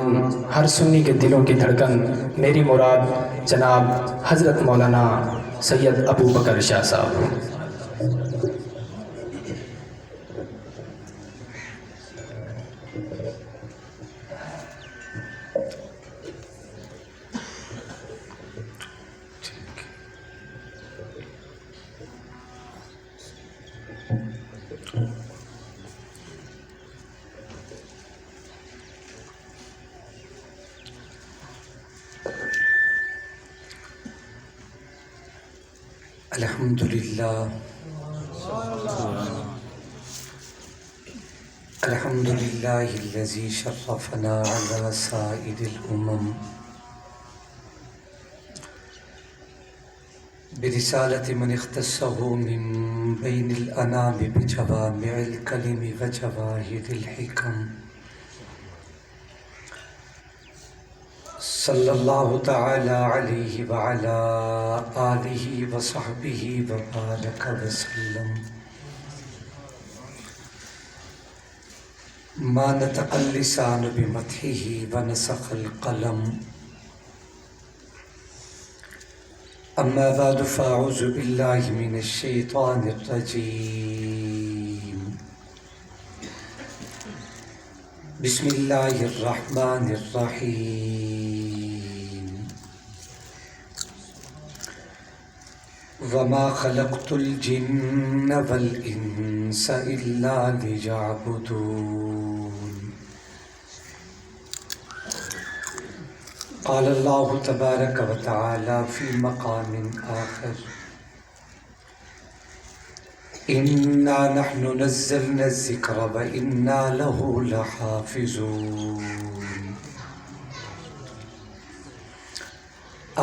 ایمان، ہر سنی کے دلوں کی دھڑکن، میری مراد جناب حضرت مولانا سید ابو بکر شاہ صاحب۔ الحمد لله الذي شرفنا على سائر الأمم برسالة من اختصه من بين الأنام بجوامع الكلم وجواهر الحكم، صلى الله تعالى عليه وعلى آله وصحبه وبارك وسلم. ما نطق اللسان بمدحه ونسخ القلم، أما بعد فأعوذ بالله من الشيطان الرجيم. بسم الله الرحمن الرحيم. وما خلقت الجن والإنس إلا ليعبدون. قال الله تبارك وتعالى في مقام آخر: إنا نحن نزلنا الذكر وإنا له لحافظون.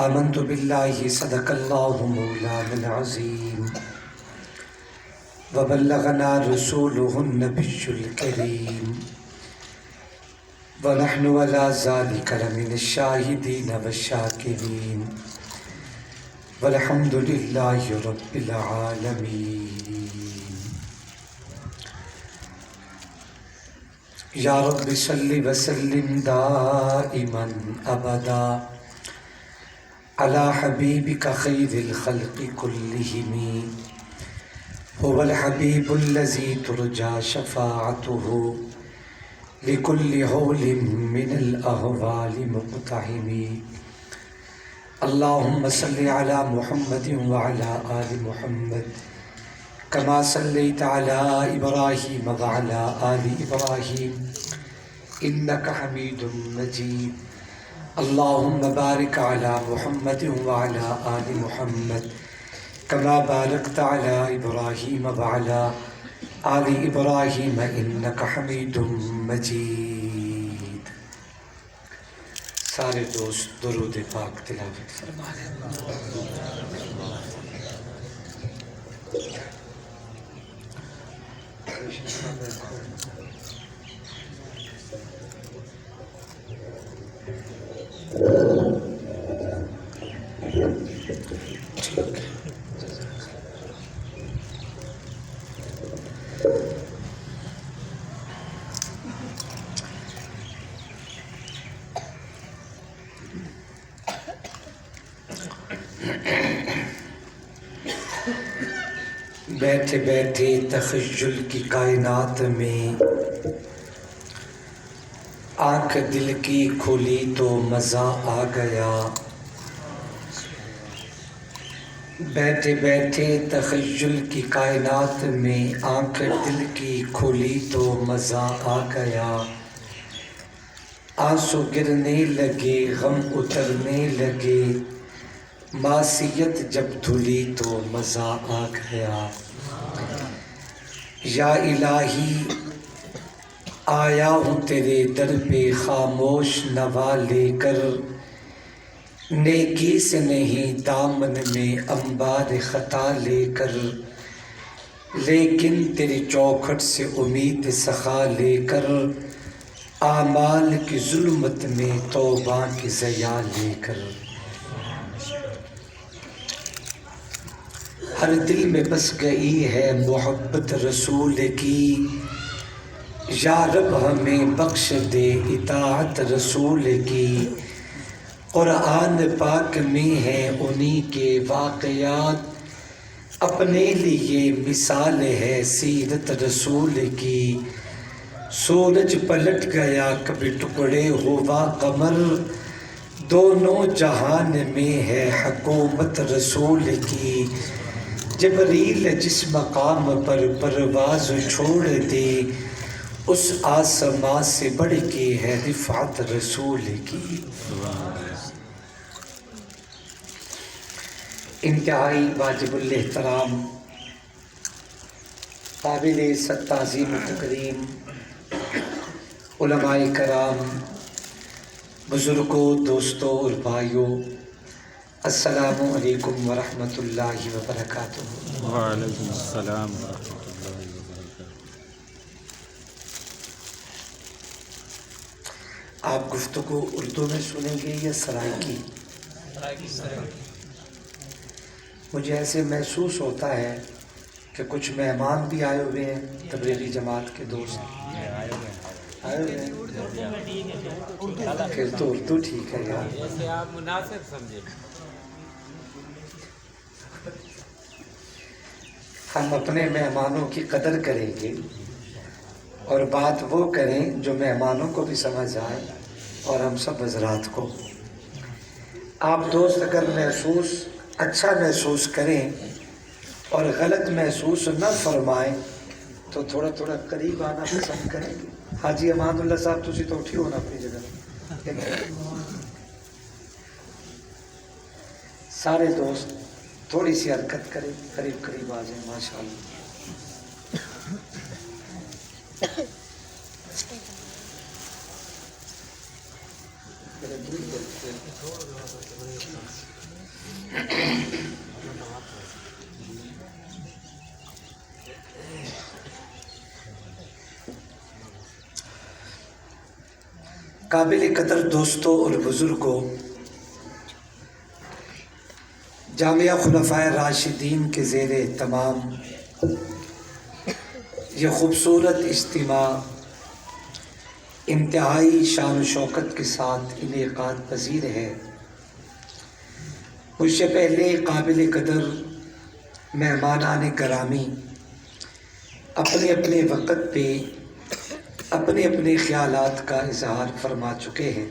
آمنت بالله صدق الله مولانا العظيم، وبلغنا رسوله النبي الكريم، ونحن على ذلك لمن الشاهدين والشاكرين، والحمد لله رب العالمين. يا رب صل وسلم دائما أبدا على حبيبك خير الخلق كلهم، هو الحبيب الذي ترجى شفاعته لكل هول من الأهوال مقتحم. اللهم صل على محمد وعلى آل محمد كما صليت على إبراهيم وعلى آل إبراهيم إنك حميد مجيد. اللهم بارك على محمد وعلى آل محمد كما باركت على إبراهيم وعلى آل إبراهيم إنك حميد مجيد. سارے دوست درود پاک تلاوت فرمائیں. بیٹھے بیٹھے تخیل کی کائنات میں آنکھ دل کی کھلی تو مزہ آ گیا. بیٹھے بیٹھے تخیل کی کائنات میں آنکھ دل کی کھلی تو مزہ آ گیا. آنسو گرنے لگے غم اترنے لگے، معصیت جب دھلی تو مزہ آ گیا. یا الہی آیا ہوں تیرے در پہ خاموش نوا لے کر، نیکی سے نہیں دامن میں انبار خطا لے کر، لیکن تیری چوکھٹ سے امید سخا لے کر، اعمال کی ظلمت میں توبہ کی ضیا لے کر. ہر دل میں بس گئی ہے محبت رسول کی، یا رب ہمیں بخش دے اطاعت رسول کی، قرآن پاک میں ہے انہی کے واقعات، اپنے لیے مثال ہے سیرت رسول کی۔ سورج پلٹ گیا کبھی ٹکڑے ہوا قمر، دونوں جہان میں ہے حکومت رسول کی۔ جبریل جس مقام پر پرواز چھوڑ دے، اس آسمان سے بڑھ کے ہے رفعت رسول کی۔ انتہائی واجب الاحترام، قابل تعظیم و تکریم علماء کرام، بزرگوں، دوستوں اور بھائیوں، السلام علیکم ورحمۃ اللہ وبرکاتہ۔ وعلیکم السلام ورحمۃ اللہ وبرکاتہ۔ آپ گفتگو اردو میں سنیں گے یا سرائکی؟ مجھے ایسے محسوس ہوتا ہے کہ کچھ مہمان بھی آئے ہوئے ہیں، تبلیغی جماعت کے دوست آئے ہوئے ہیں۔ پھر تو اردو ٹھیک ہے یار، جیسے آپ مناسب سمجھیں۔ ہم اپنے مہمانوں کی قدر کریں گے اور بات وہ کریں جو مہمانوں کو بھی سمجھ آئے اور ہم سب حضرات کو۔ آپ دوست اگر اچھا محسوس کریں اور غلط محسوس نہ فرمائیں تو تھوڑا تھوڑا قریب آنا پسند کریں گے۔ حاجی امان اللہ صاحب تسی تو اٹھی ہونا اپنی جگہ۔ سارے دوست تھوڑی سی حرکت کریں، قریب قریب آ جائیں، ماشاءاللہ۔ قابل قدر دوستوں اور بزرگوں، جامعہ خلفائے راشدین کے زیر اہتمام یہ خوبصورت اجتماع انتہائی شان و شوکت کے ساتھ انعقاد پذیر ہے۔ مجھ سے پہلے قابل قدر مہمانان گرامی اپنے اپنے وقت پہ اپنے اپنے خیالات کا اظہار فرما چکے ہیں۔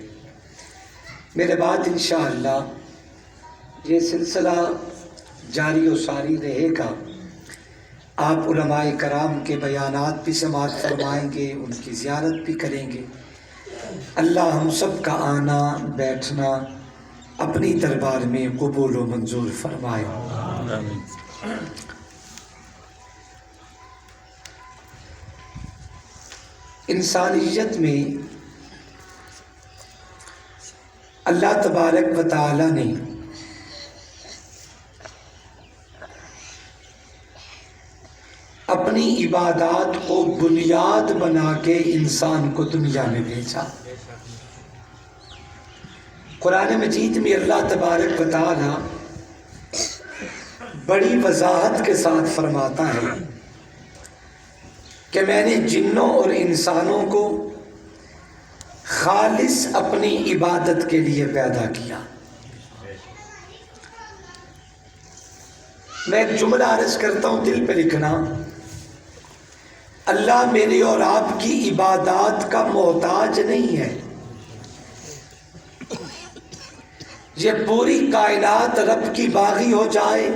میرے بعد انشاءاللہ یہ سلسلہ جاری و ساری رہے گا۔ آپ علماء کرام کے بیانات بھی سماعت فرمائیں گے، ان کی زیارت بھی کریں گے۔ اللہ ہم سب کا آنا بیٹھنا اپنی دربار میں قبول و منظور فرمائے۔ آمین۔ انسانیت میں اللہ تبارک و تعالی نے اپنی عبادات کو بنیاد بنا کے انسان کو دنیا میں بھیجا۔ قرآن مجید میں اللہ تبارک و تعالی بڑی وضاحت کے ساتھ فرماتا ہے کہ میں نے جنوں اور انسانوں کو خالص اپنی عبادت کے لیے پیدا کیا۔ میں ایک جملہ عرض کرتا ہوں، دل پہ لکھنا۔ اللہ میری اور آپ کی عبادات کا محتاج نہیں ہے۔ یہ پوری کائنات رب کی باغی ہو جائے،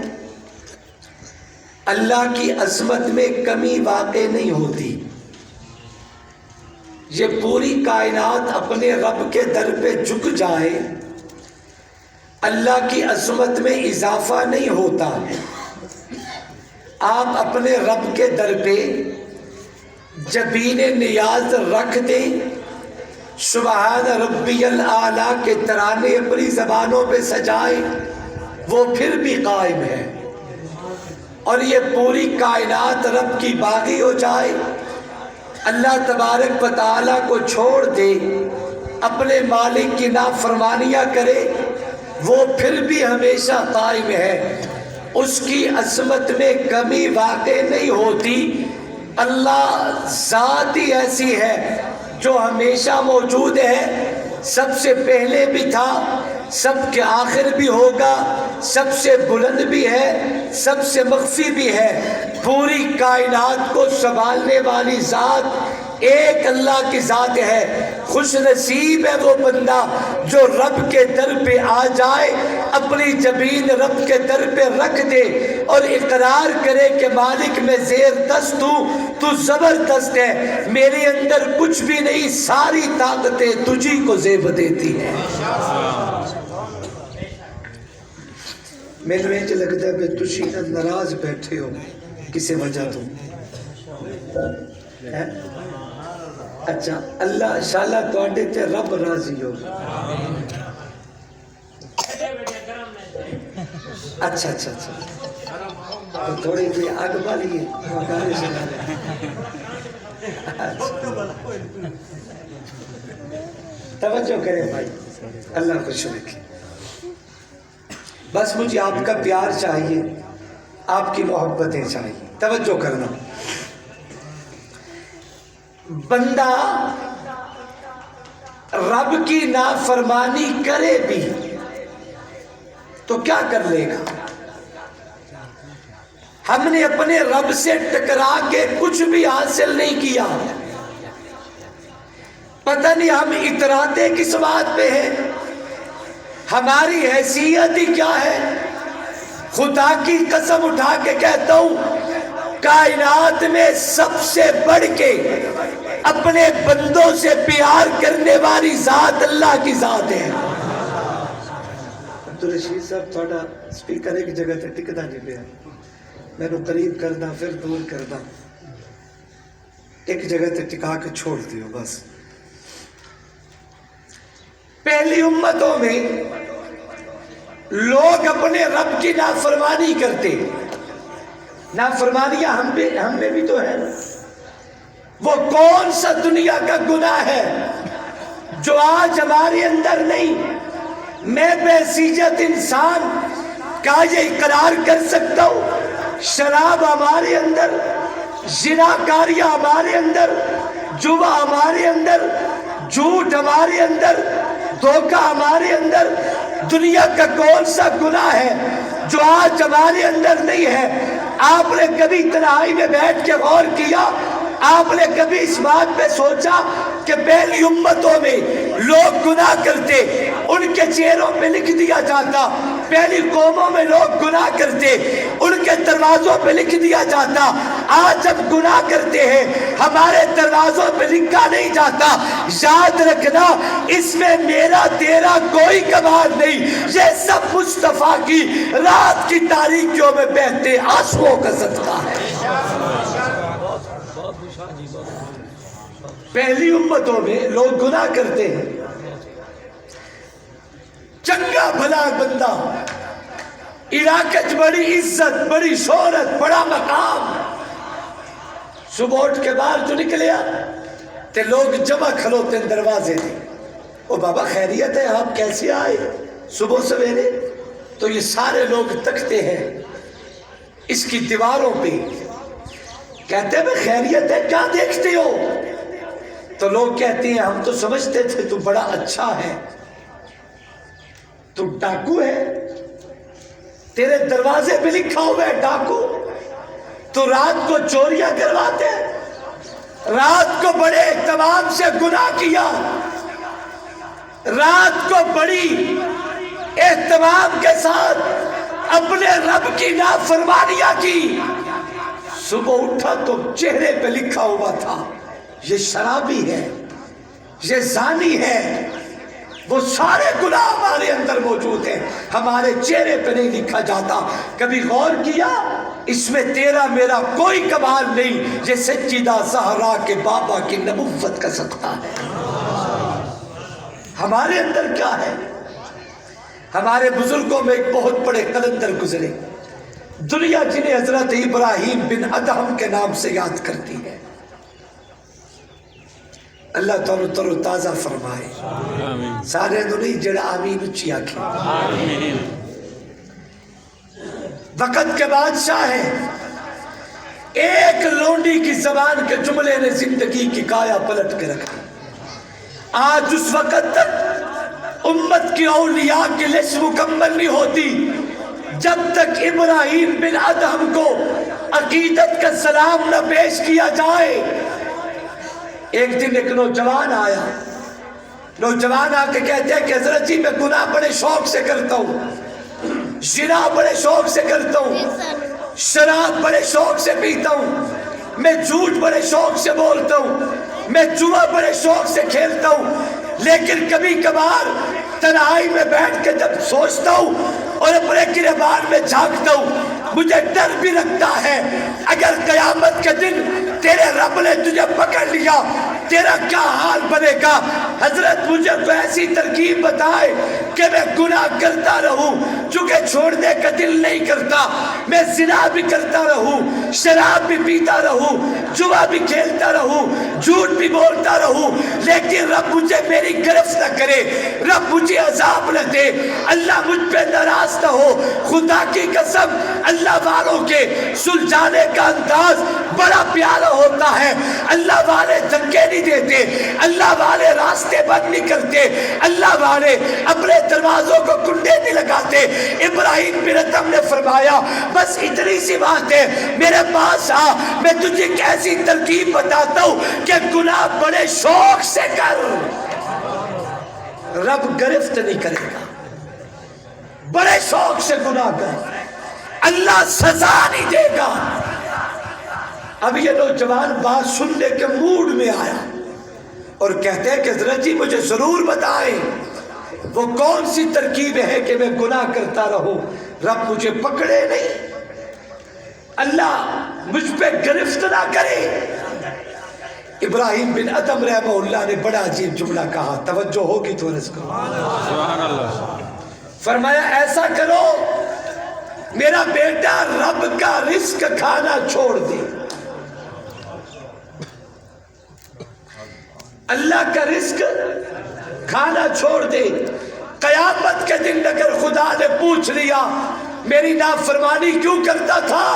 اللہ کی عظمت میں کمی واقع نہیں ہوتی۔ یہ پوری کائنات اپنے رب کے در پہ جھک جائے، اللہ کی عظمت میں اضافہ نہیں ہوتا۔ آپ اپنے رب کے در پہ جبین نیاز رکھ دیں، سبحان ربی الاعلیٰ کے ترانے اپنی زبانوں پہ سجائیں، وہ پھر بھی قائم ہے۔ اور یہ پوری کائنات رب کی باغی ہو جائے، اللہ تبارک و تعالیٰ کو چھوڑ دے، اپنے مالک کی نافرمانیاں کرے، وہ پھر بھی ہمیشہ قائم ہے۔ اس کی عظمت میں کمی واقع نہیں ہوتی، اللہ ذات ہی ایسی ہے جو ہمیشہ موجود ہے، سب سے پہلے بھی تھا، سب کے آخر بھی ہوگا، سب سے بلند بھی ہے، سب سے مخفی بھی ہے۔ پوری کائنات کو سنبھالنے والی ذات ایک اللہ کی ذات ہے۔ خوش نصیب ہے وہ بندہ جو رب کے در پہ آ جائے، اپنی جبین رب کے در پہ رکھ دے اور اقرار کرے کہ مالک میں زیر دست ہوں، تو زبردست ہے، میرے اندر کچھ بھی نہیں، ساری طاقتیں تجھی کو زیب دیتی ہیں۔ میرے جو لگتا ہے کہ تجھی ناراض بیٹھے ہو کسی وجہ تو اچھا اللہ انشاءاللہ تواڈے تے رب راضی ہو۔ اچھا اچھا اچھا تو تھوڑی سی آگ بالی ہے گانے سنا توجہ کرے بھائی، اللہ خوش رکھے۔ بس مجھے آپ کا پیار چاہیے، آپ کی محبتیں چاہیے، توجہ کرنا۔ بندہ رب کی نافرمانی کرے بھی تو کیا کر لے گا؟ ہم نے اپنے رب سے ٹکرا کے کچھ بھی حاصل نہیں کیا، پتہ نہیں ہم اتراتے کس بات پہ ہیں، ہماری حیثیت ہی کیا ہے۔ خدا کی قسم اٹھا کے کہتا ہوں، کائنات میں سب سے بڑھ کے اپنے بندوں سے پیار کرنے والی ذات اللہ کی ذات ہے۔ عبدالرشید صاحب تھوڑا سپیکر ایک جگہ تے ٹکدا نہیں پیا، میں نو قریب کردا پھر دور کردا، ایک جگہ تے ٹکا کے چھوڑ دیو بس۔ پہلی امتوں میں لوگ اپنے رب کی نافرمانی کرتے، نافرمانیاں ہم میں بھی تو ہے نا۔ وہ کون سا دنیا کا گناہ ہے جو آج ہمارے اندر نہیں؟ میں بحیثیت انسان کا یہ اقرار کر سکتا ہوں، شراب ہمارے اندر، زناکاریاں ہمارے اندر، جوا ہمارے اندر، جھوٹ ہمارے اندر، دھوکہ ہمارے اندر۔ دنیا کا کون سا گناہ ہے جو آج ہمارے اندر نہیں ہے؟ آپ نے کبھی تنہائی میں بیٹھ کے غور کیا؟ آپ نے کبھی اس بات پہ سوچا کہ پہلی امتوں میں لوگ گناہ کرتے، ان کے چہروں پہ لکھ دیا جاتا، پہلی قوموں میں لوگ گناہ کرتے، ان کے دروازوں پہ لکھ دیا جاتا۔ آج جب گناہ کرتے ہیں ہمارے دروازوں پہ لکھا نہیں جاتا۔ یاد رکھنا، اس میں میرا تیرا کوئی کمال نہیں، یہ سب مصطفیٰ کی رات کی تاریکیوں میں بہتے آنسوؤں کا صدقہ ہے۔ پہلی امتوں میں لوگ گناہ کرتے ہیں، چنگا بھلا بندہ، علاقے بڑی عزت، بڑی شہرت، بڑا مقام، صبح اٹھ کے باہر جو نکلیا تے لوگ جمع کھلوتے ہیں دروازے دے، او بابا خیریت ہے، آپ کیسے آئے صبح سویرے؟ تو یہ سارے لوگ تکتے ہیں اس کی دیواروں پہ، کہتے ہیں خیریت ہے، کیا دیکھتے ہو؟ تو لوگ کہتے ہیں ہم تو سمجھتے تھے تو بڑا اچھا ہے، تو ڈاکو ہے، تیرے دروازے پہ لکھا ہوا ہے ڈاکو، تو رات کو چوریاں کرواتے، رات کو بڑے اہتمام سے گناہ کیا، رات کو بڑی اہتمام کے ساتھ اپنے رب کی نافرمانیاں کی، صبح اٹھا تو چہرے پہ لکھا ہوا تھا یہ شرابی ہے، یہ زانی ہے، وہ سارے گناہ ہمارے اندر موجود ہیں، ہمارے چہرے پہ نہیں لکھا جاتا۔ کبھی غور کیا اس میں تیرا میرا کوئی کمال نہیں، یہ سجدہ زہرا کے بابا کی نبوت کا صدقہ ہے۔ ہمارے اندر کیا ہے؟ ہمارے بزرگوں میں ایک بہت بڑے قلندر گزرے، دنیا جنہیں حضرت ابراہیم بن ادہم کے نام سے یاد کرتی ہے، اللہ تعالیٰ تر و تازہ فرمائے، سارے تو نہیں جڑا آمین اچھی آنکھیں۔ وقت کے بادشاہ ہیں، ایک لونڈی کی زبان کے جملے نے زندگی کی کایا پلٹ کے رکھا. آج اس وقت تک امت کی اولیاء کی لسٹ مکمل نہیں ہوتی جب تک ابراہیم بن ادہم کو عقیدت کا سلام نہ پیش کیا جائے. ایک دن ایک نوجوان آیا. نوجوان آ کے کہتے ہیں کہ حضرت جی میں گناہ بڑے شوق سے کرتا ہوں, زنا بڑے شوق سے کرتا ہوں, شراب بڑے شوق سے پیتا ہوں, میں جھوٹ بڑے شوق سے بولتا ہوں, میں جوا بڑے شوق سے کھیلتا ہوں, لیکن کبھی کبھار تنہائی میں بیٹھ کے جب سوچتا ہوں اور اپنے گریبان میں جھانکتا ہوں مجھے ڈر بھی لگتا ہے اگر قیامت کے دن تیرے رب نے تجھے پکڑ لیا تیرا کیا حال بنے گا. حضرت مجھے تو ایسی ترکیب بتائے کہ میں گناہ کرتا رہوں, چونکہ چھوڑنے کا دل نہیں کرتا, میں زنا بھی کرتا رہوں, شراب بھی پیتا رہوں, جوا بھی کھیلتا رہوں, جھوٹ بھی بولتا رہوں, لیکن رب مجھے میری گرفت نہ کرے, رب مجھے عذاب نہ دے, اللہ مجھ پہ ناراض نہ ہو. خدا کی قسم اللہ والوں کے سلجھانے کا انداز بڑا پیارا ہوتا ہے. اللہ والے دھکے نہیں دیتے, اللہ والے راستے بند نہیں کرتے, اللہ والے اپنے دروازوں کو کنڈے نہیں لگاتے. ابراہیم بن ادہم نے فرمایا بس اتنی سی بات ہے, میرے پاس آ, میں تجھے ایک ایسی ترکیب بتاتا ہوں کہ گناہ بڑے شوق سے کر, رب گرفت نہیں کرے گا. بڑے شوق سے گناہ کر, اللہ سزا نہیں دے گا. اب یہ نوجوان بات سننے کے موڈ میں آیا اور کہتے ہیں کہ حضرت جی مجھے ضرور بتائیں وہ کون سی ترکیب ہے کہ میں گناہ کرتا رہوں رب مجھے پکڑے نہیں, اللہ مجھ پہ گرفت نہ کرے. ابراہیم بن ادہم رحمہ اللہ نے بڑا عجیب جملہ کہا, توجہ ہوگی تو عرض کرو. سبحان اللہ. فرمایا ایسا کرو میرا بیٹا رب کا رزق کھانا چھوڑ دے, اللہ کا رزق کھانا چھوڑ دے. قیامت کے دن اگر خدا نے پوچھ لیا میری نافرمانی کیوں کرتا تھا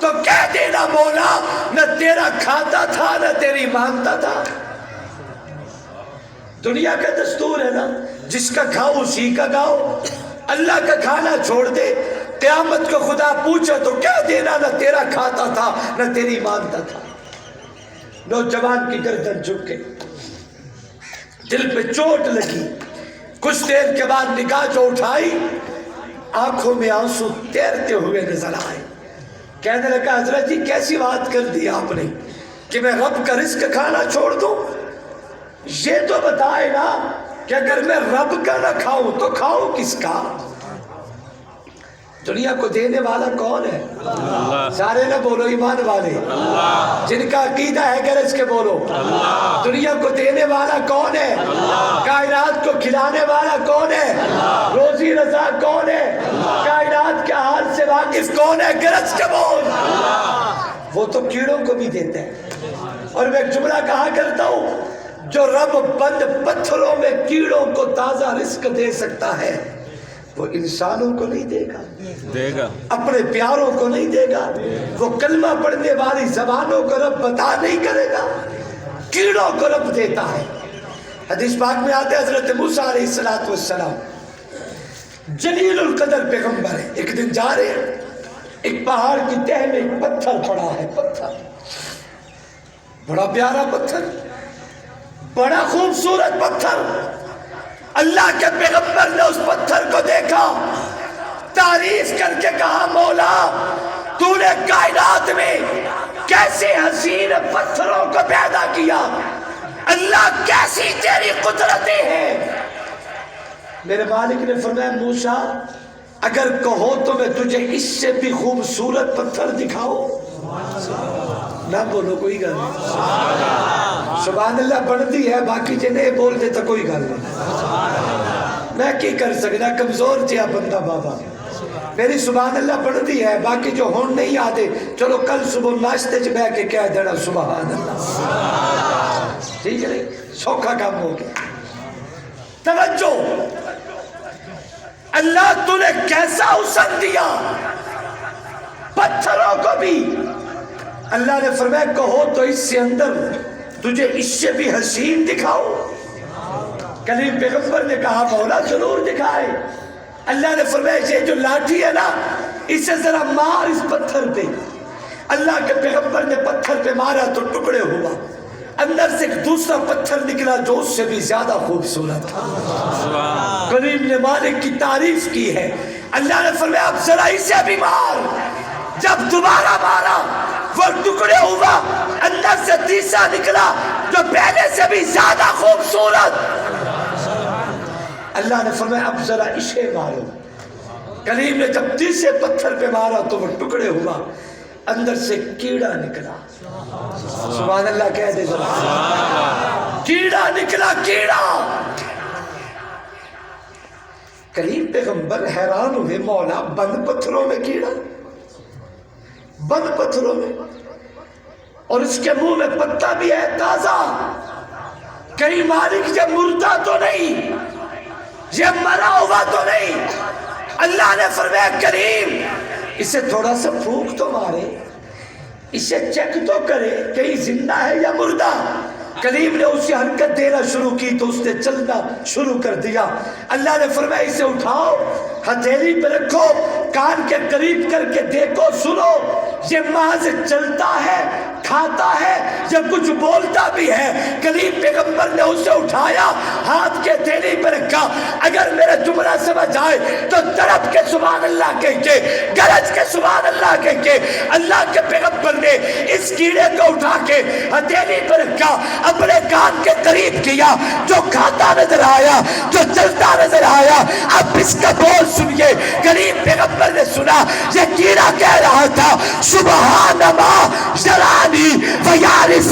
تو کہہ دینا مولا نہ تیرا کھاتا تھا نہ تیری مانتا تھا. دنیا کا دستور ہے نا, جس کا کھاؤ اسی کا گاؤ. اللہ کا کھانا چھوڑ دے, قیامت کو خدا پوچھا تو کہہ دینا نہ تیرا کھاتا تھا نہ تیری مانتا تھا. نوجوان کی گردن جھک گئی, دل پہ چوٹ لگی. کچھ دیر کے بعد نگاہ جو اٹھائی آنکھوں میں آنسو تیرتے ہوئے نظر آئے. کہنے لگا حضرت جی کیسی بات کر دی آپ نے کہ میں رب کا رزق کھانا چھوڑ دوں, یہ تو بتائے نا کہ اگر میں رب کا نہ کھاؤں تو کھاؤں کس کا. دنیا کو دینے والا کون ہے؟ اللہ. سارے نہ بولو ایمان والے, اللہ. جن کا عقیدہ ہے گرج کے بولو, اللہ. دنیا کو دینے والا کون ہے؟ اللہ. کائنات کو کھلانے والا کون ہے؟ اللہ. روزی رضا کون ہے؟ اللہ. کائنات کے حال سے واقف کون ہے؟ گرج کے بول, اللہ. وہ تو کیڑوں کو بھی دیتا ہے. اور میں ایک جملہ کہا کرتا ہوں, جو رب بند پتھروں میں کیڑوں کو تازہ رزق دے سکتا ہے وہ انسانوں کو نہیں دے گا, اپنے پیاروں کو نہیں دے گا, وہ کلمہ پڑھنے والی زبانوں کو رب بتا نہیں کرے گا, کیڑوں کو رب دیتا ہے. حدیث پاک میں آتے حضرت موسیٰ علیہ السلام جلیل القدر پیغمبر ہے. ایک دن جا رہے ہیں, ایک پہاڑ کی تہ میں ایک پتھر پڑا ہے, پتھر بڑا پیارا پتھر, بڑا خوبصورت پتھر. اللہ کے پیغمبر نے اس پتھر کو دیکھا, تعریف کر کے کہا مولا تو نے کائنات میں کیسے حسین پتھروں کو پیدا کیا, اللہ کیسی تیری قدرتیں ہیں. میرے مالک نے فرمایا موسیٰ اگر کہو تو میں تجھے اس سے بھی خوبصورت پتھر دکھاؤں. نہ بولو کوئی گل نہیں, سبحان اللہ بڑھتی ہے, باقی جے نہیں بولتے تو کوئی گل نہیں. میں کی کر سکتا, کمزور تھیا بندہ بابا. میری سبحان اللہ بڑھتی ہے, باقی جو ہون نہیں آتے چلو کل صبح ناشتے چ بہ کے کہہ دینا سبحان اللہ. ٹھیک ہے نہیں, سوکھا کام ہو گیا. توجہ, اللہ تو نے کیسا حسن دیا, پتھروں کو بھی اللہ نے فرمایا کہو تو اس سے اندر تجھے اس سے بھی حسین دکھاؤ. کلیم پیغمبر نے کہا مولا ضرور دکھائے. اللہ نے فرمایا یہ جو لاٹھی ہے نا اسے ذرا مار اس پتھر پہ. اللہ کے پیغمبر نے پتھر پہ مارا تو ٹکڑے ہوا. اندر سے ایک دوسرا پتھر نکلا جو اس سے بھی زیادہ خوبصورت تھا. کریم نے مالک کی تعریف کی ہے. اللہ نے فرمایا اب ذرا اسے بھی مار. جب دوبارہ مارا وہ ٹکڑے ہوا. اندر سے تیسرا نکلا جو پہلے سے بھی زیادہ خوبصورت. اللہ نے فرمایا اب ذرا اسے مارو. کریم نے جب تیسرے پتھر پہ مارا تو وہ ٹکڑے ہوا. اندر سے کیڑا نکلا. سبحان اللہ کہہ دے ذرا. کیڑا نکلا, کیڑا. کریم پیغمبر حیران ہوئے مولا بند پتھروں میں کیڑا, بند پتھروں میں, اور اس کے منہ میں پتا بھی ہے تازہ. کہیں مالک یہ مردہ تو نہیں, یہ مرا ہوا تو نہیں. اللہ نے فرمایا کریم اسے تھوڑا سا پھونک تو مارے, اسے چیک تو کرے کہیں زندہ ہے یا مردہ. کریم نے اسے حرکت دینا شروع کی تو اس نے چلنا شروع کر دیا. اللہ نے فرمایا اسے اٹھاؤ, ہتھیلی پہ رکھو, کان کے قریب کر کے دیکھو, سنو. یہ محض چلتا ہے, کھاتا ہے, یہ کچھ بولتا بھی ہے. کریم پیغمبر نے اسے اٹھایا, ہاتھ کے ہتھیلی پہ رکھا. اگر میرا جملہ سمجھ آئے تو تڑپ کے سبحان اللہ کہہ کے, گرج کے سبحان اللہ کہہ کے اللہ کے پیغمبر نے اس کیڑے کو اٹھا کے ہتھیلی پہ رکھا, اپنے کان کے قریب کیا. جو کھاتا نظر آیا, جو چلتا نظر آیا. اب اس کا بول سنیے. کریم پیغمبر نے سنا یہ کیڑا کہہ رہا تھا سبحان ما یرانی ویعرف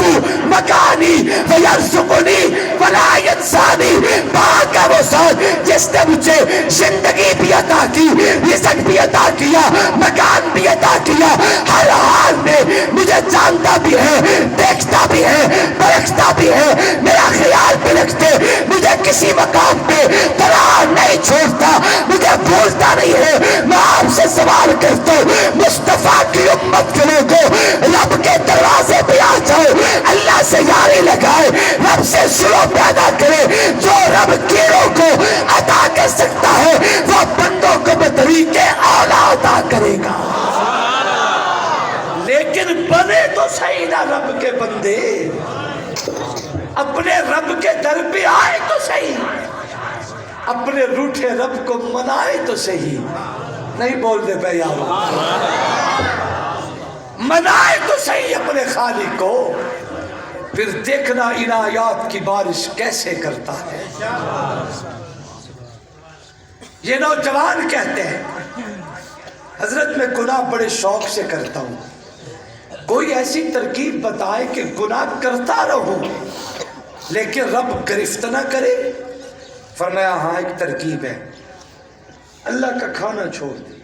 مکانی ویرزقنی ولا ینسانی. پاک ہے وہ ذات جس نے مجھے زندگی بھی عطا کی, رزق بھی عطا کیا, مکان بھی عطا کیا, ہر حال میں مجھے جانتا بھی ہے, دیکھتا بھی ہے, پرکھتا بھی ہے, میرا خیال بھی رکھتے, مجھے کسی مقام پہ تنہا نہیں چھوڑتا, مجھے بھولتا نہیں ہے. میں آپ سے سوال کرتا ہوں مصطفیٰ کی امت کے لوگوں, رب کے دروازے پہ آ جاؤ, اللہ سے یاری لگائے, رب سے سلو پیدا کرے. جو رب کیڑوں کو عطا کر سکتا ہے وہ بندوں کو بطریق اولا عطا کرے گا. لیکن بنے تو صحیح نہ رب کے بندے, اپنے رب کے در پہ آئے تو صحیح, اپنے روٹھے رب کو منائے تو صحیح. نہیں بول دے بھائی یار, منائے تو صحیح اپنے خالق کو, پھر دیکھنا عنایات کی بارش کیسے کرتا ہے. یہ نوجوان کہتے ہیں حضرت میں گناہ بڑے شوق سے کرتا ہوں, کوئی ایسی ترکیب بتائے کہ گناہ کرتا رہوں لیکن رب گرفت نہ کرے. فرمایا ہاں ایک ترکیب ہے, اللہ کا کھانا چھوڑ دے,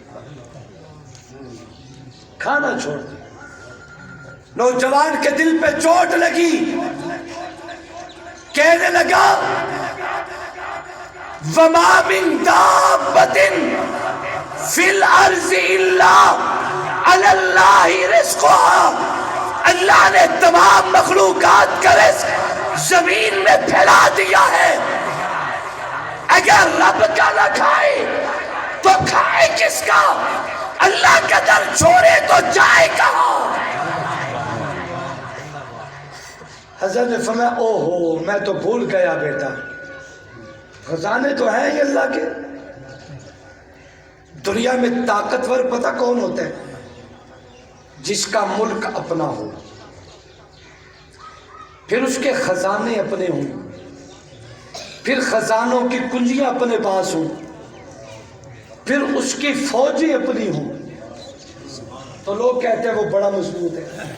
کھانا چھوڑ دے. نوجوان کے دل پہ چوٹ لگی, کہنے لگا وما من دابۃ فی الارض الا علی اللہ رزقها. اللہ نے تمام مخلوقات کا رزق زمین میں پھیلا دیا ہے, اگر رب کا نہ کھائے تو کھائے کس کا. اللہ کا در چھوڑے تو جائے کہاں. حضرت نے فرمایا او ہو میں تو بھول گیا بیٹا, خزانے تو ہیں ہی اللہ کے. دنیا میں طاقتور پتہ کون ہوتا ہے؟ جس کا ملک اپنا ہو, پھر اس کے خزانے اپنے ہوں, پھر خزانوں کی کنجیاں اپنے پاس ہوں, پھر اس کی فوجیں اپنی ہوں, تو لوگ کہتے ہیں وہ بڑا مضبوط ہے.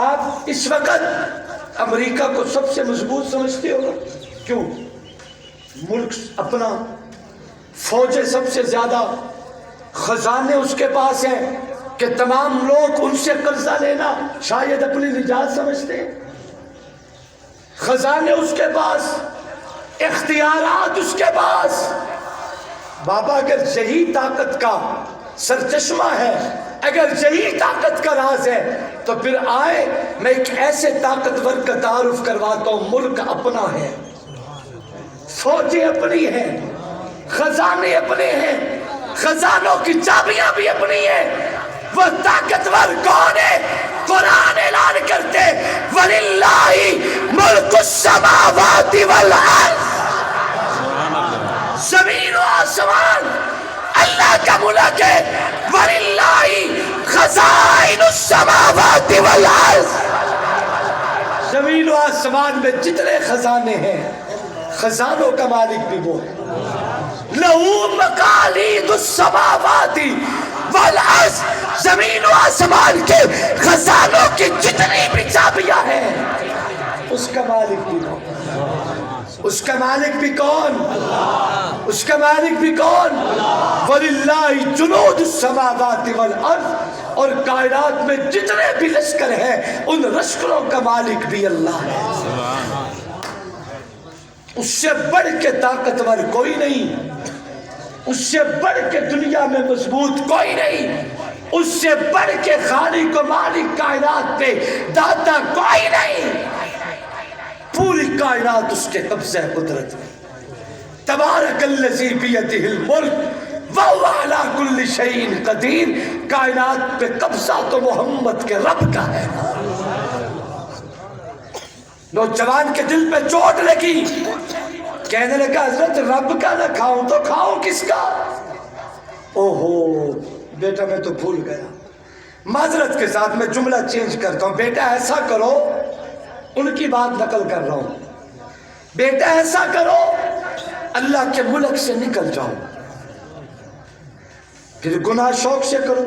آپ اس وقت امریکہ کو سب سے مضبوط سمجھتے ہو, کیوں؟ ملک اپنا, فوجیں سب سے زیادہ, خزانے اس کے پاس ہیں کہ تمام لوگ ان سے قرضہ لینا شاید اپنی نجات سمجھتے ہیں. خزانے اس کے پاس, اختیارات اس کے پاس. بابا اگر یہی طاقت کا سرچشمہ ہے، اگر یہی طاقت کا راز ہے تو پھر آئے میں ایک ایسے طاقتور کا تعارف کرواتا ہوں، ملک اپنا ہے، فوجیں اپنی ہیں، خزانے اپنے ہیں، خزانوں کی چابیاں بھی اپنی ہیں۔ وہ طاقتور کون ہے؟ قرآن اعلان کرتے وَلِلَّهِ مُلْكُ السَّمَاوَاتِ وَالْأَرْضِ، زمین و آسمان اللہ کا ملک ہے۔ وَلِلَّهِ خَزَائِنُ السَّمَاوَاتِ وَالْأَرْضِ، زمین و آسمان میں جتنے خزانے ہیں خزانوں کا مالک بھی وہ ہے۔ لَهُ مَقَالِيدُ السَّمَاوَاتِ وَالْأَرْضِ، زمین و آسمان کے خزانوں کی جتنی بھی چابیاں ہیں اس کا مالک بھی کون؟ اس کا مالک بھی کون؟ اس کا مالک بھی کون؟ وَلِلَّهِ جُنُودُ السَّمَاوَاتِ وَالْأَرْضِ، اور کائنات میں جتنے بھی لشکر ہیں ان لشکروں کا مالک بھی اللہ ہے۔ اس سے بڑھ کے طاقتور کوئی نہیں، اس سے بڑھ کے دنیا میں مضبوط کوئی نہیں، اس سے بڑھ کے خالق و مالک کائنات پہ داتا کوئی نہیں۔ پوری کائنات اس کے قبضہ قدرت میں۔ تبارک الذی بیدہ الملک وہو علی کل شیء قدیر، کائنات پہ قبضہ تو محمد کے رب کا ہے۔ نوجوان کے دل پہ چوٹ لگی، کہنے لگا حضرت رب کا نہ کھاؤں تو کھاؤں کس کا؟ اوہو بیٹا میں تو بھول گیا، معذرت کے ساتھ میں جملہ چینج کرتا ہوں، بیٹا ایسا کرو، ان کی بات نقل کر رہا ہوں، بیٹا ایسا کرو اللہ کے ملک سے نکل جاؤ، پھر گناہ شوق سے کرو،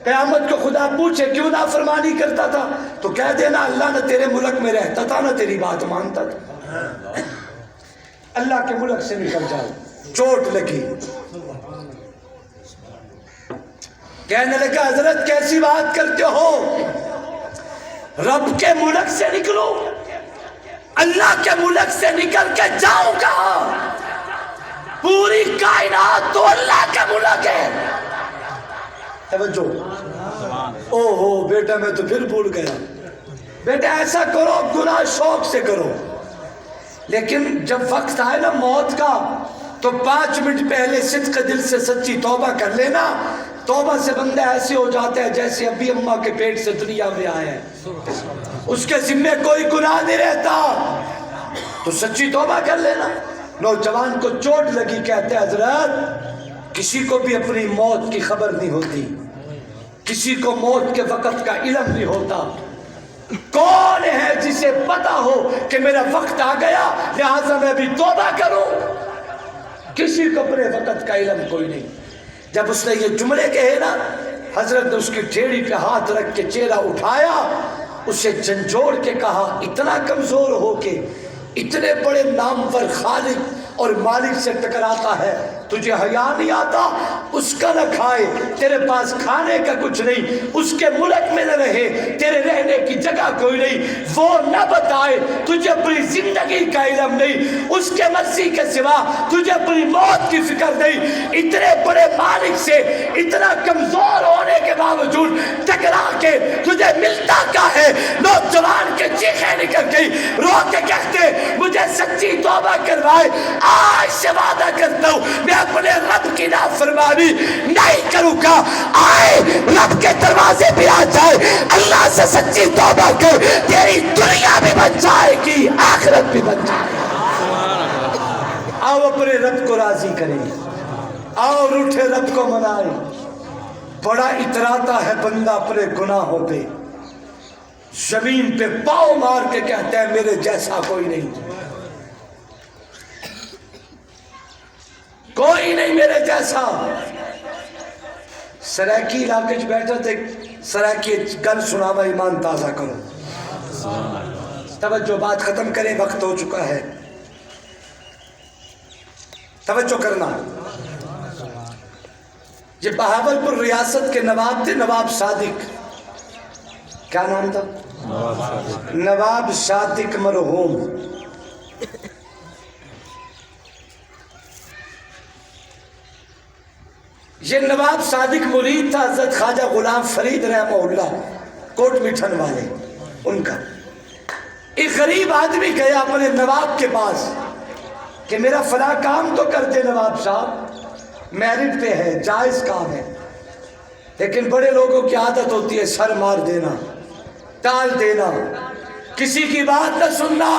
قیامت کو خدا پوچھے کیوں نافرمانی کرتا تھا تو کہہ دینا اللہ نہ تیرے ملک میں رہتا تھا نہ تیری بات مانتا تھا۔ اللہ کے ملک سے نکل جاؤ، چوٹ لگی، کہنے لگا حضرت کیسی بات کرتے ہو، رب کے ملک سے نکلو، اللہ کے ملک سے نکل کے جاؤں کہاں؟ پوری کائنات تو اللہ کا ملک ہے۔ توجہ، اوہو بیٹا میں تو پھر بھول گیا، بیٹا ایسا کرو گناہ شوق سے کرو، لیکن جب وقت آئے نا موت کا تو 5 منٹ پہلے صدق دل سے سچی توبہ کر لینا، توبہ سے بندہ ایسے ہو جاتا ہے جیسے ابھی اماں کے پیٹ سے دنیا میں آیا ہے، اس کے ذمہ کوئی گناہ نہیں رہتا، تو سچی توبہ کر لینا۔ نوجوان کو چوٹ لگی، کہتے ہیں حضرت کسی کو بھی اپنی موت کی خبر نہیں ہوتی، کسی کو موت کے وقت کا علم نہیں ہوتا، کون ہے جسے پتا ہو کہ میرا وقت آ گیا لہٰذا میں بھی توبہ کروں؟ کسی کو اپنے وقت کا علم کوئی نہیں۔ جب اس نے یہ جملے کہے نا، حضرت نے اس کی ٹھیڑی پہ ہاتھ رکھ کے چہرہ اٹھایا، اسے جھنجھوڑ کے کہا اتنا کمزور ہو کے اتنے بڑے نامور خالق اور مالک سے ٹکراتا ہے، تجھے حیا نہیں آتا؟ اس کا نہ کھائے، تیرے پاس کھانے کا کچھ نہیں، اس کے ملک میں نہ رہے، تیرے رہنے کی جگہ کوئی نہیں، وہ نہ بتائے، تجھے اپنی زندگی کا علم نہیں، اس کے مرضی کے سوا تجھے اپنی موت کی فکر نہیں، اتنے بڑے مالک سے اتنا کمزور ہونے کے باوجود ٹکرا کے تجھے ملتا کیا ہے؟ نوجوان کے چیخیں نکل گئی، رو کے کہتے مجھے سچی توبہ کروائے، آج سے وعدہ کرتا ہوں میں اپنے رب کی نافرمانی نہیں کروں گا، آئے رب کے دروازے پہ آ جائے، اللہ سے سچی توبہ کر، تیری دنیا بھی بن جائے گی آخرت بھی بن جائے گی۔ آؤ اپنے رب کو راضی کریں، آؤ روٹھے رب کو منائیں۔ بڑا اتراتا ہے بندہ اپنے گناہوں پہ، زمین پہ پاؤں مار کے کہتا ہے میرے جیسا کوئی نہیں، کوئی نہیں میرے جیسا۔ سرائکی علاقے چ بیٹھا تھے، سرائکی گل سناوا ایمان تازہ کرو، توجہ بات ختم کریں وقت ہو چکا ہے، توجہ کرنا۔ یہ بہاولپور ریاست کے نواب تھے، نواب صادق، کیا نام تھا؟ نواب صادق مرحوم۔ یہ نواب صادق مرید تھا حضرت خواجہ غلام فرید رحمہ اللہ کوٹ مٹھن والے، ان کا ایک غریب آدمی گیا اپنے نواب کے پاس کہ میرا فلاں کام تو کر دے نواب صاحب، میرٹ پہ ہے، جائز کام ہے، لیکن بڑے لوگوں کی عادت ہوتی ہے سر مار دینا، ٹال دینا، کسی کی بات نہ سننا۔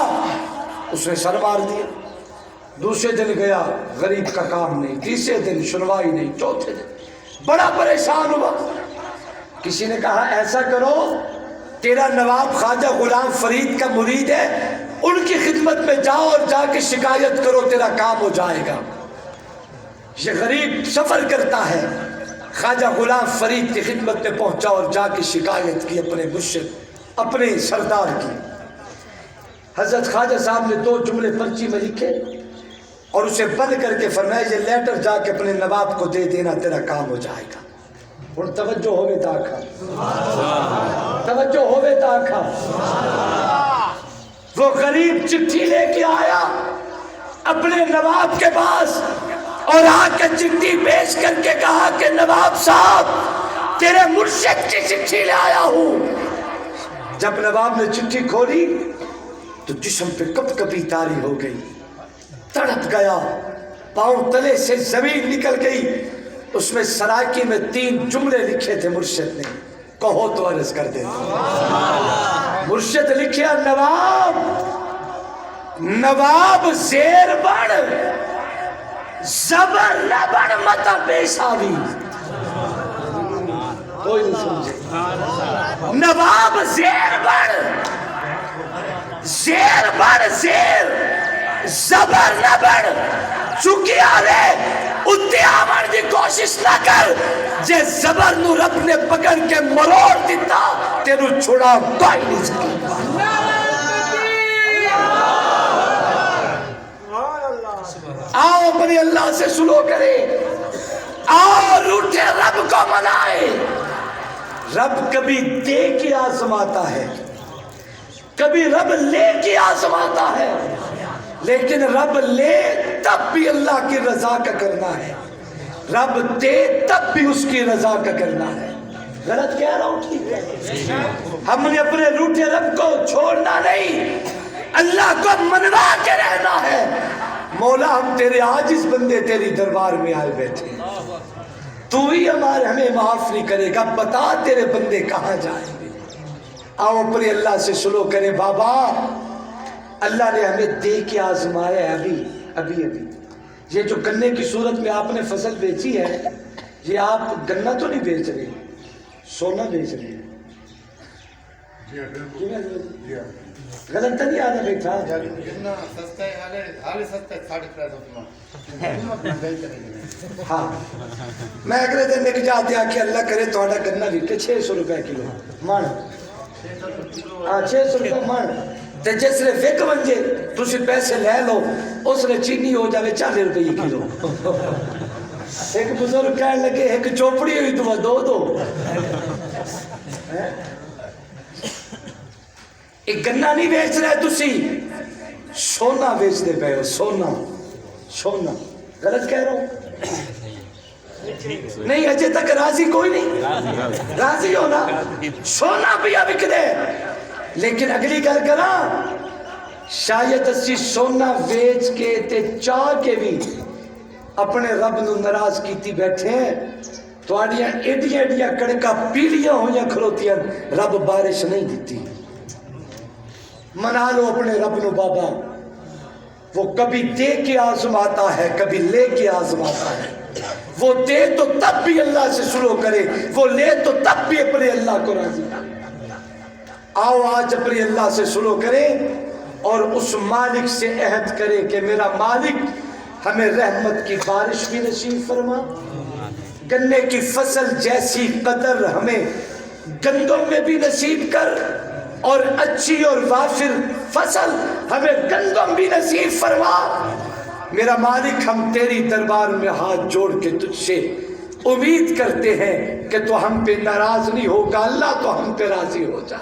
اس نے سر مار دیا۔ دوسرے دن گیا، غریب کا کام نہیں، تیسرے دن سنوائی نہیں، چوتھے دن بڑا پریشان ہوا۔ کسی نے کہا ایسا کرو، تیرا نواب خواجہ غلام فرید کا مرید ہے، ان کی خدمت میں جاؤ اور جا کے شکایت کرو، تیرا کام ہو جائے گا۔ یہ غریب سفر کرتا ہے، خواجہ غلام فرید کی خدمت میں پہنچا اور جا کے شکایت کی اپنے مرشد، اپنے سردار کی۔ حضرت خواجہ صاحب نے 2 جملے پرچی میں لکھے اور اسے بند کر کے فرمایا یہ لیٹر جا کے اپنے نواب کو دے دینا، تیرا کام ہو جائے گا۔ اور توجہ ہوئے تاکھا، توجہ ہوئے تاکھا۔ وہ غریب چٹھی لے کے آیا اپنے نواب کے پاس اور آ کے چٹھی پیش کر کے کہا کہ نواب صاحب تیرے مرشد کی چٹھی لے آیا ہوں۔ جب نواب نے چٹھی کھولی تو جسم پہ کپ کپی طاری ہو گئی، تڑپ گیا، پاؤں تلے سے زمین نکل گئی۔ اس میں سرائکی میں 3 جملے لکھے تھے مرشد نے، کہو تو عرض کر دے۔ مرشد لکھیا نواب، نواب زیر بڑھ زبر نہ بڑھ متا پیش آوی۔ کوئی نہیں سمجھے؟ نواب زیر بڑھ، زیر بڑھ زیر، زبر نہ بڑھ، چکی آلے اتنے آمن دی کوشش نہ کر، جے زبر نو رب نے پکڑ کے مروڑ دیتا تیرو چھوڑا کوئی نہیں سکی۔ آؤ اپنی اللہ سے سلو کرے، آؤ روٹھے رب کو منائے۔ رب کبھی دے کے آزماتا ہے، کبھی رب لے کے آزماتا ہے، لیکن رب لے تب بھی اللہ کی رضا کا کرنا ہے، رب دے تب بھی اس کی رضا کا کرنا ہے۔ غلط کہہ رہا ہوں؟ ٹھیک ہے، ہم نے اپنے روٹھے رب کو چھوڑنا نہیں، اللہ کو منوا کے رہنا ہے۔ مولا ہم تیرے عاجز بندے تیری دربار میں آئے بیٹھے، تو ہی ہمیں معاف نہیں کرے گا، بتا تیرے بندے کہاں جائیں گے۔ آؤ اپنے اللہ سے سلو کریں۔ بابا اللہ نے ہمیں دے کے آزمایا ہے، ابھی یہ جو گنے کی صورت میں آپ نے فصل بیچی ہے، یہ آپ گنا تو نہیں بیچ رہے، سونا بیچ رہے ہیں۔ غلط تو نہیں آدھا بیٹھا؟ ہاں میں اگلے دن ایک جاتے آ کے اللہ کرے تھوڑا گنا وکے 600 روپے کلو من، ہاں 600 روپے من، تے جس نے وک ونجے تسی پیسے لے لو، اس نے چینی ہو جاوے 40 روپے کلو۔ ایک بزرگ کہنے لگے ایک چوپڑی ہوئی تو دو ایک گنا نہیں بیچ رہے تسی، سونا بیچ دے پے ہو، سونا۔ غلط کہہ رہا ہوں؟ نہیں اجے تک راضی کوئی نہیں؟ راضی ہو نا؟ سونا پیا بک دے، لیکن اگلی گل کرا، شاید اسی سونا بیچ کے تے چاہ کے بھی اپنے رب نو ناراض کیتی بیٹھے ہیں، تواڈیاں ایڈیاں کڑکاں پیلیاں ہویاں کھلوتیاں، رب بارش نہیں دیتی۔ منا لو اپنے رب نو بابا، وہ کبھی دے کے آزماتا ہے، کبھی لے کے آزماتا ہے۔ وہ دے تو تب بھی اللہ سے سلو کرے، وہ لے تو تب بھی اپنے اللہ کو راضی کرے۔ آؤ آج اپنے اللہ سے سلو کریں اور اس مالک سے عہد کریں کہ میرا مالک ہمیں رحمت کی بارش بھی نصیب فرما، گنے کی فصل جیسی قدر ہمیں گندم میں بھی نصیب کر، اور اچھی اور وافر فصل ہمیں گندم بھی نصیب فرما۔ میرا مالک ہم تیری دربار میں ہاتھ جوڑ کے تجھ سے امید کرتے ہیں کہ تو ہم پہ ناراض نہیں ہوگا، اللہ تو ہم پہ راضی ہو جا۔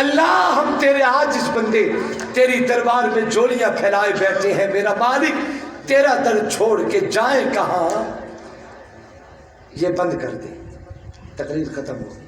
اللہ ہم تیرے عاجز بندے تیری دربار میں جوڑیاں پھیلائے بیٹھے ہیں، میرا مالک تیرا در چھوڑ کے جائیں کہاں؟ یہ بند کر دیں، تقریر ختم ہو گئی۔